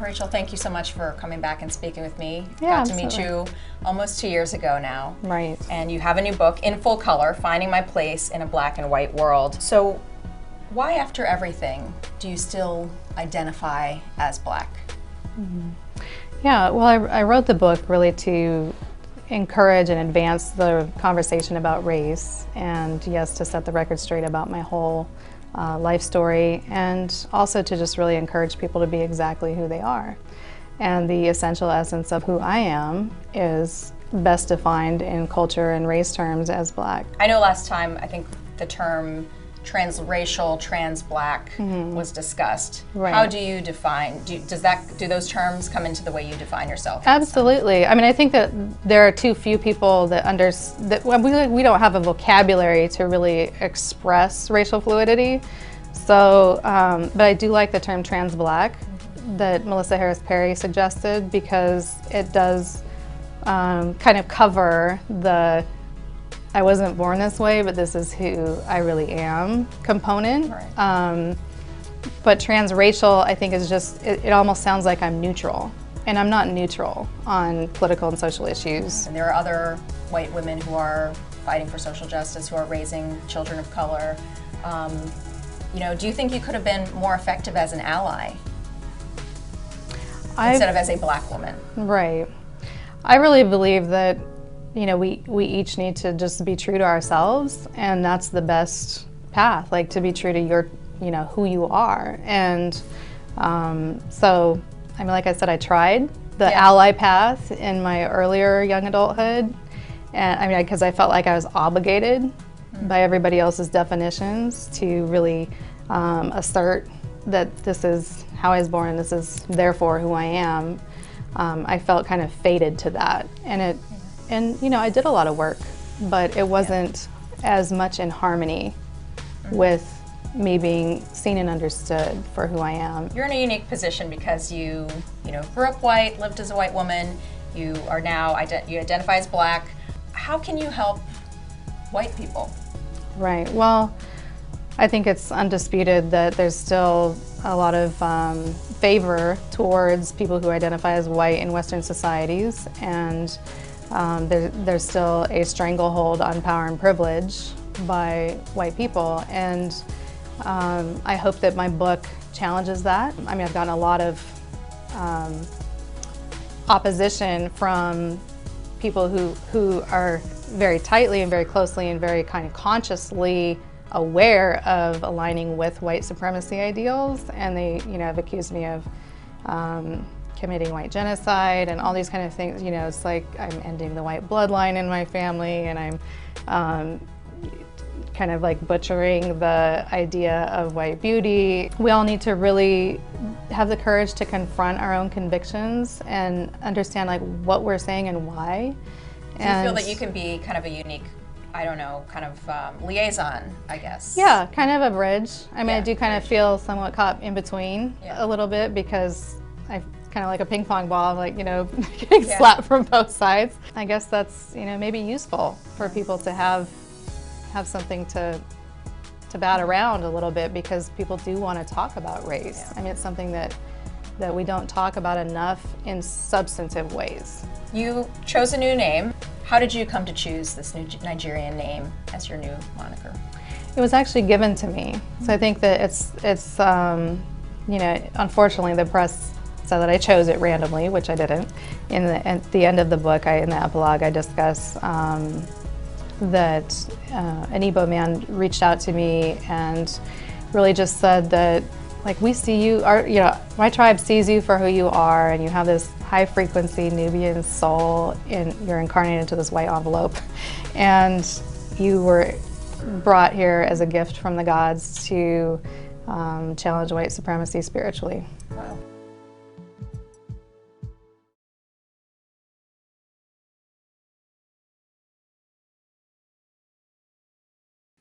Rachel, thank you so much for coming back and speaking with me. Yeah, Got to meet you almost 2 years ago now. Right. And you have a new book, In Full Color, Finding My Place in a Black and White World. So why, after everything, do you still identify as Black? Yeah, well, I wrote the book really to encourage and advance the conversation about race, and yes, to set the record straight about my whole life story, and also to just really encourage people to be exactly who they are. And the essential essence of who I am is best defined in culture and race terms as Black. I know last time, I think the term transracial, trans-Black was discussed. Right. How do you define, do those terms come into the way you define yourself? Absolutely. I mean, I think that there are too few people that we don't have a vocabulary to really express racial fluidity. So, but I do like the term trans-Black that Melissa Harris Perry suggested, because it does kind of cover the I wasn't born this way, but this is who I really am component. Right. But transracial, I think, is just, it almost sounds like I'm neutral. And I'm not neutral on political and social issues. And there are other white women who are fighting for social justice, who are raising children of color. You know, do you think you could have been more effective as an ally instead of as a Black woman? Right. I really believe that, you know, we each need to just be true to ourselves, and that's the best path, like to be true to your, you know, who you are. And so, I mean, like I said, I tried the ally path in my earlier young adulthood, and I mean, because I felt like I was obligated by everybody else's definitions to really assert that this is how I was born, and this is therefore who I am. I felt kind of fated to that, and you know, I did a lot of work, but it wasn't as much in harmony with me being seen and understood for who I am. You're in a unique position because you know, grew up white, lived as a white woman. You are now you identify as Black. How can you help white people? Right. Well, I think it's undisputed that there's still a lot of favor towards people who identify as white in Western societies, and there's still a stranglehold on power and privilege by white people, and I hope that my book challenges that. I mean, I've gotten a lot of opposition from people who are very tightly and very closely and very kind of consciously aware of aligning with white supremacy ideals, and they, you know, have accused me of committing white genocide and all these kind of things. You know, it's like I'm ending the white bloodline in my family, and I'm kind of like butchering the idea of white beauty. We all need to really have the courage to confront our own convictions and understand like what we're saying and why. Do you feel that you can be kind of a unique, I don't know, kind of liaison, I guess? Yeah, kind of a bridge. I mean, I do kind of feel somewhat caught in between a little bit, because I kind of like a ping pong ball, like, you know, getting slapped from both sides. I guess that's, you know, maybe useful for people to have something to bat around a little bit, because people do want to talk about race. I mean, it's something that we don't talk about enough in substantive ways. You chose a new name. How did you come to choose this new Nigerian name as your new moniker? It was actually given to me. So I think that it's you know, unfortunately the press said that I chose it randomly, which I didn't. At the end of the book, in the epilogue, I discuss that an Igbo man reached out to me and really just said that, like, we see you, you know, my tribe sees you for who you are, and you have this high frequency Nubian soul, and you're incarnated into this white envelope, and you were brought here as a gift from the gods to challenge white supremacy spiritually. Wow.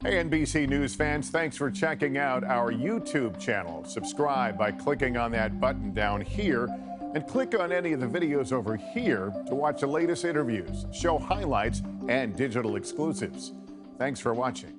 Hey, NBC News fans, thanks for checking out our YouTube channel. Subscribe by clicking on that button down here, and click on any of the videos over here to watch the latest interviews, show highlights, and digital exclusives. Thanks for watching.